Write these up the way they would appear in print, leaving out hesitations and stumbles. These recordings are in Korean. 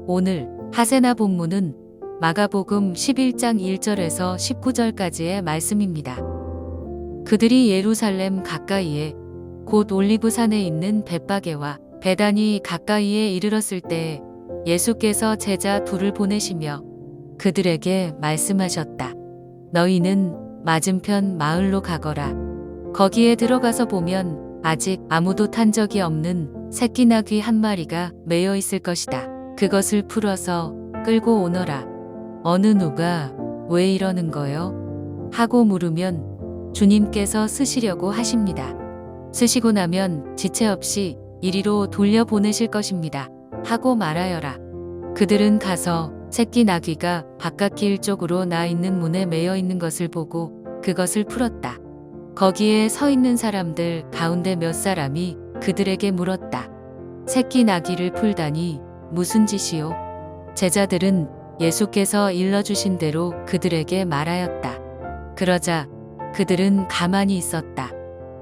오늘 하세나 본문은 마가복음 11장 1절에서 19절까지의 말씀입니다. 그들이 예루살렘 가까이에 곧 올리브산에 있는 벳바게와 베다니 가까이에 이르렀을 때 예수께서 제자 둘을 보내시며 그들에게 말씀하셨다. 너희는 맞은편 마을로 가거라. 거기에 들어가서 보면 아직 아무도 탄 적이 없는 새끼 나귀 한 마리가 매여 있을 것이다. 그것을 풀어서 끌고 오너라. 어느 누가 왜 이러는 거요? 하고 물으면 주님께서 쓰시려고 하십니다. 쓰시고 나면 지체 없이 이리로 돌려보내실 것입니다. 하고 말하여라. 그들은 가서 새끼 나귀가 바깥길 쪽으로 나 있는 문에 매여 있는 것을 보고 그것을 풀었다. 거기에 서 있는 사람들 가운데 몇 사람이 그들에게 물었다. 새끼 나귀를 풀다니 무슨 짓이요? 제자들은 예수께서 일러주신 대로 그들에게 말하였다. 그러자 그들은 가만히 있었다.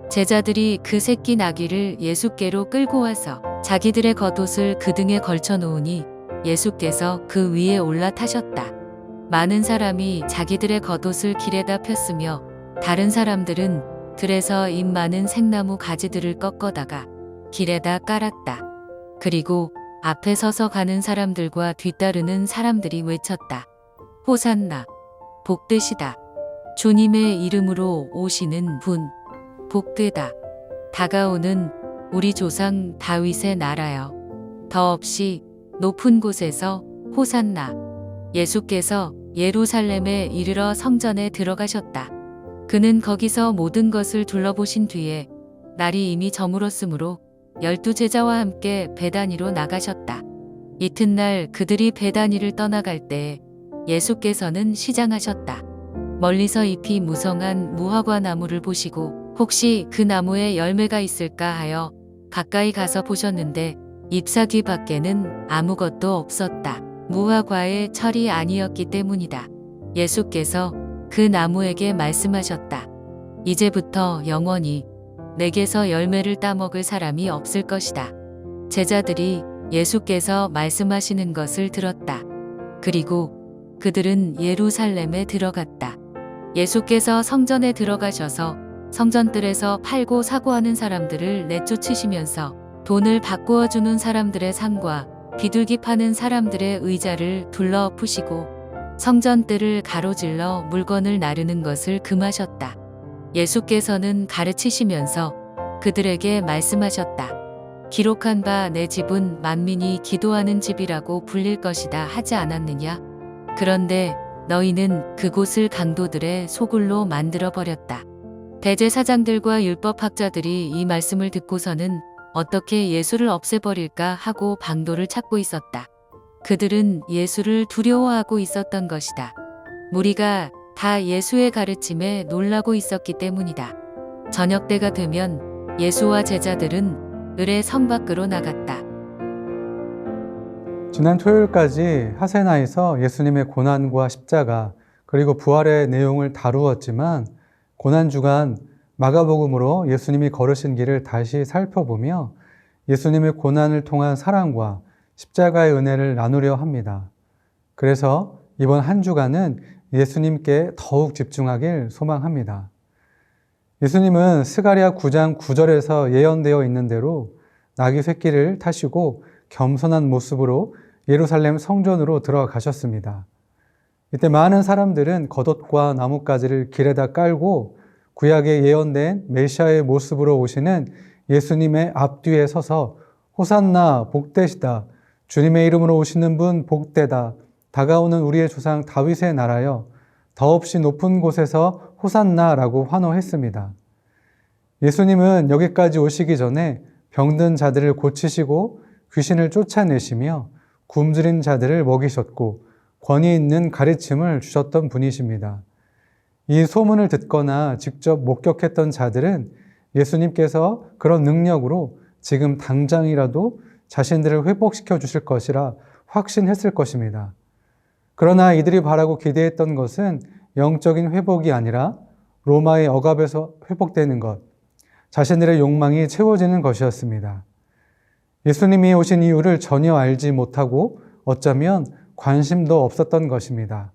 제자들이 그 새끼 나귀를 예수께로 끌고 와서 자기들의 겉옷을 그 등에 걸쳐 놓으니 예수께서 그 위에 올라타셨다. 많은 사람이 자기들의 겉옷을 길에다 폈으며 다른 사람들은 들에서 잎 많은 생나무 가지들을 꺾어다가 길에다 깔았다. 그리고 앞에 서서 가는 사람들과 뒤따르는 사람들이 외쳤다. 호산나, 복되시다. 주님의 이름으로 오시는 분, 복되다. 다가오는 우리 조상 다윗의 나라여. 더없이 높은 곳에서 호산나. 예수께서 예루살렘에 이르러 성전에 들어가셨다. 그는 거기서 모든 것을 둘러보신 뒤에 날이 이미 저물었으므로 12제자와 함께 베다니로 나가셨다. 이튿날 그들이 베다니를 떠나갈 때 예수께서는 시장하셨다. 멀리서 잎이 무성한 무화과 나무를 보시고 혹시 그 나무에 열매가 있을까 하여 가까이 가서 보셨는데 잎사귀 밖에는 아무것도 없었다. 무화과의 철이 아니었기 때문이다. 예수께서 그 나무에게 말씀하셨다. 이제부터 영원히 내게서 열매를 따먹을 사람이 없을 것이다. 제자들이 예수께서 말씀하시는 것을 들었다. 그리고 그들은 예루살렘에 들어갔다. 예수께서 성전에 들어가셔서 성전들에서 팔고 사고 하는 사람들을 내쫓으시면서 돈을 바꾸어 주는 사람들의 상과 비둘기 파는 사람들의 의자를 둘러엎으시고 성전들을 가로질러 물건을 나르는 것을 금하셨다. 예수께서는 가르치시면서 그들에게 말씀하셨다. 기록한 바 내 집은 만민이 기도하는 집이라고 불릴 것이다 하지 않았느냐? 그런데 너희는 그곳을 강도들의 소굴로 만들어 버렸다. 대제사장들과 율법학자들이 이 말씀을 듣고서는 어떻게 예수를 없애버릴까 하고 방도를 찾고 있었다. 그들은 예수를 두려워하고 있었던 것이다. 무리가 다 예수의 가르침에 놀라고 있었기 때문이다. 저녁 때가 되면 예수와 제자들은 을의 성 밖으로 나갔다. 지난 토요일까지 하세나에서 예수님의 고난과 십자가 그리고 부활의 내용을 다루었지만 고난주간 마가복음으로 예수님이 걸으신 길을 다시 살펴보며 예수님의 고난을 통한 사랑과 십자가의 은혜를 나누려 합니다. 그래서 이번 한 주간은 예수님께 더욱 집중하길 소망합니다. 예수님은 스가랴 9장 9절에서 예언되어 있는 대로 나귀 새끼를 타시고 겸손한 모습으로 예루살렘 성전으로 들어가셨습니다. 이때 많은 사람들은 겉옷과 나뭇가지를 길에다 깔고 구약에 예언된 메시아의 모습으로 오시는 예수님의 앞뒤에 서서 호산나 복되시다. 주님의 이름으로 오시는 분 복되다. 다가오는 우리의 조상 다윗의 나라여 더없이 높은 곳에서 호산나라고 환호했습니다. 예수님은 여기까지 오시기 전에 병든 자들을 고치시고 귀신을 쫓아내시며 굶주린 자들을 먹이셨고 권위 있는 가르침을 주셨던 분이십니다. 이 소문을 듣거나 직접 목격했던 자들은 예수님께서 그런 능력으로 지금 당장이라도 자신들을 회복시켜 주실 것이라 확신했을 것입니다. 그러나 이들이 바라고 기대했던 것은 영적인 회복이 아니라 로마의 억압에서 회복되는 것, 자신들의 욕망이 채워지는 것이었습니다. 예수님이 오신 이유를 전혀 알지 못하고 어쩌면 관심도 없었던 것입니다.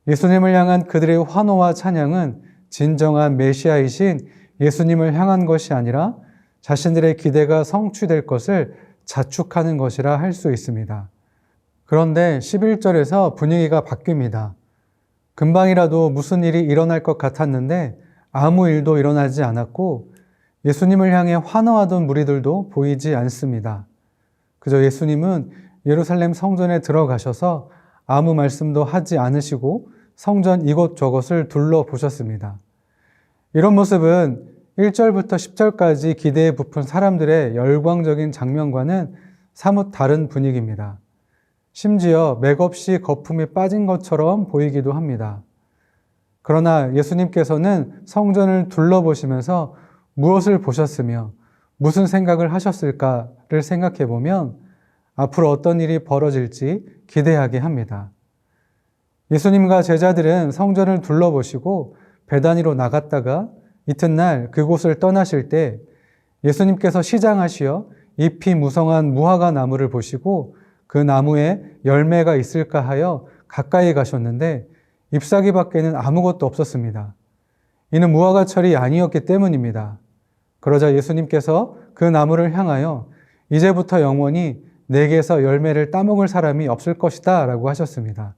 예수님을 향한 그들의 환호와 찬양은 진정한 메시아이신 예수님을 향한 것이 아니라 자신들의 기대가 성취될 것을 자축하는 것이라 할 수 있습니다. 그런데 11절에서 분위기가 바뀝니다. 금방이라도 무슨 일이 일어날 것 같았는데 아무 일도 일어나지 않았고 예수님을 향해 환호하던 무리들도 보이지 않습니다. 그저 예수님은 예루살렘 성전에 들어가셔서 아무 말씀도 하지 않으시고 성전 이곳저곳을 둘러보셨습니다. 이런 모습은 1절부터 10절까지 기대에 부푼 사람들의 열광적인 장면과는 사뭇 다른 분위기입니다. 심지어 맥없이 거품이 빠진 것처럼 보이기도 합니다. 그러나 예수님께서는 성전을 둘러보시면서 무엇을 보셨으며 무슨 생각을 하셨을까를 생각해 보면 앞으로 어떤 일이 벌어질지 기대하게 합니다. 예수님과 제자들은 성전을 둘러보시고 베다니로 나갔다가 이튿날 그곳을 떠나실 때 예수님께서 시장하시어 잎이 무성한 무화과 나무를 보시고 그 나무에 열매가 있을까 하여 가까이 가셨는데 잎사귀 밖에는 아무것도 없었습니다. 이는 무화과철이 아니었기 때문입니다. 그러자 예수님께서 그 나무를 향하여 이제부터 영원히 내게서 열매를 따먹을 사람이 없을 것이다 라고 하셨습니다.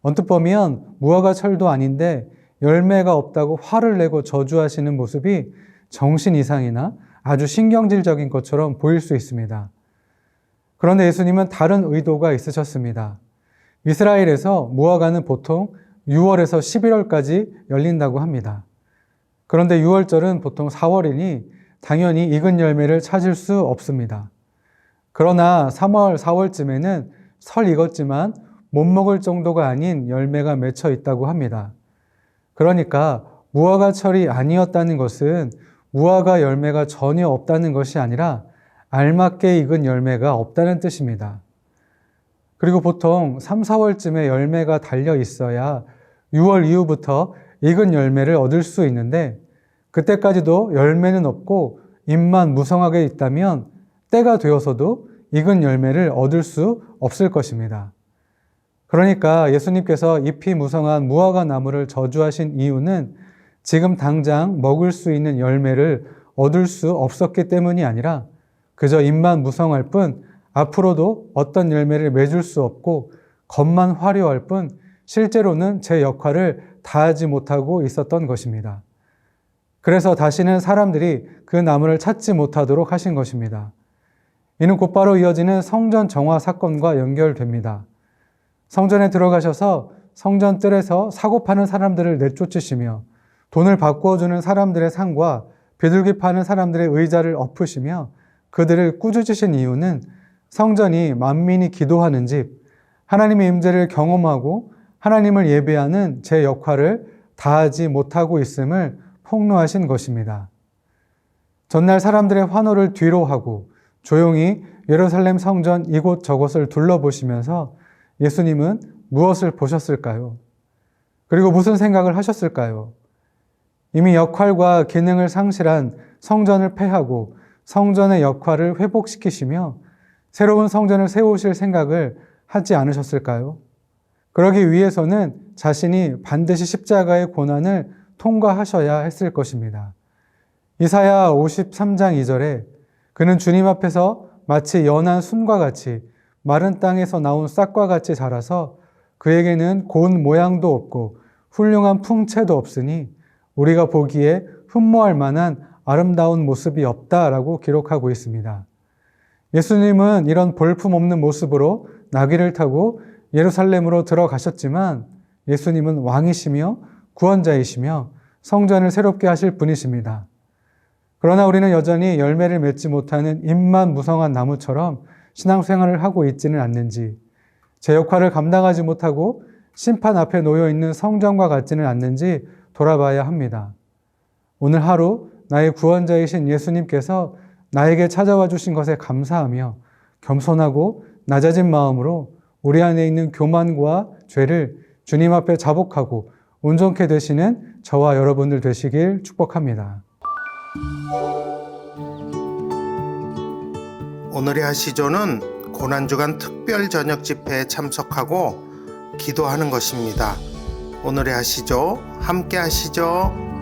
언뜻 보면 무화과철도 아닌데 열매가 없다고 화를 내고 저주하시는 모습이 정신 이상이나 아주 신경질적인 것처럼 보일 수 있습니다. 그런데 예수님은 다른 의도가 있으셨습니다. 이스라엘에서 무화과는 보통 6월에서 11월까지 열린다고 합니다. 그런데 6월절은 보통 4월이니 당연히 익은 열매를 찾을 수 없습니다. 그러나 3월, 4월쯤에는 설 익었지만 못 먹을 정도가 아닌 열매가 맺혀 있다고 합니다. 그러니까 무화과철이 아니었다는 것은 무화과 열매가 전혀 없다는 것이 아니라 알맞게 익은 열매가 없다는 뜻입니다. 그리고 보통 3, 4월쯤에 열매가 달려 있어야 6월 이후부터 익은 열매를 얻을 수 있는데 그때까지도 열매는 없고 잎만 무성하게 있다면 때가 되어서도 익은 열매를 얻을 수 없을 것입니다. 그러니까 예수님께서 잎이 무성한 무화과 나무를 저주하신 이유는 지금 당장 먹을 수 있는 열매를 얻을 수 없었기 때문이 아니라 그저 잎만 무성할 뿐 앞으로도 어떤 열매를 맺을 수 없고 겉만 화려할 뿐 실제로는 제 역할을 다하지 못하고 있었던 것입니다. 그래서 다시는 사람들이 그 나무를 찾지 못하도록 하신 것입니다. 이는 곧바로 이어지는 성전 정화 사건과 연결됩니다. 성전에 들어가셔서 성전 뜰에서 사고 파는 사람들을 내쫓으시며 돈을 바꾸어주는 사람들의 상과 비둘기 파는 사람들의 의자를 엎으시며 그들을 꾸짖으신 이유는 성전이 만민이 기도하는 집, 하나님의 임재를 경험하고 하나님을 예배하는 제 역할을 다하지 못하고 있음을 폭로하신 것입니다. 전날 사람들의 환호를 뒤로하고 조용히 예루살렘 성전 이곳저곳을 둘러보시면서 예수님은 무엇을 보셨을까요? 그리고 무슨 생각을 하셨을까요? 이미 역할과 기능을 상실한 성전을 폐하고 성전의 역할을 회복시키시며 새로운 성전을 세우실 생각을 하지 않으셨을까요? 그러기 위해서는 자신이 반드시 십자가의 고난을 통과하셔야 했을 것입니다. 이사야 53장 2절에 그는 주님 앞에서 마치 연한 순과 같이 마른 땅에서 나온 싹과 같이 자라서 그에게는 고운 모양도 없고 훌륭한 풍채도 없으니 우리가 보기에 흠모할 만한 아름다운 모습이 없다라고 기록하고 있습니다. 예수님은 이런 볼품없는 모습으로 나귀를 타고 예루살렘으로 들어가셨지만 예수님은 왕이시며 구원자이시며 성전을 새롭게 하실 분이십니다. 그러나 우리는 여전히 열매를 맺지 못하는 잎만 무성한 나무처럼 신앙생활을 하고 있지는 않는지, 제 역할을 감당하지 못하고 심판 앞에 놓여 있는 성전과 같지는 않는지 돌아봐야 합니다. 오늘 하루 나의 구원자이신 예수님께서 나에게 찾아와 주신 것에 감사하며 겸손하고 낮아진 마음으로 우리 안에 있는 교만과 죄를 주님 앞에 자복하고 온전케 되시는 저와 여러분들 되시길 축복합니다. 오늘의 하시조는 고난주간 특별 저녁 집회에 참석하고 기도하는 것입니다. 오늘의 하시조 함께 하시죠.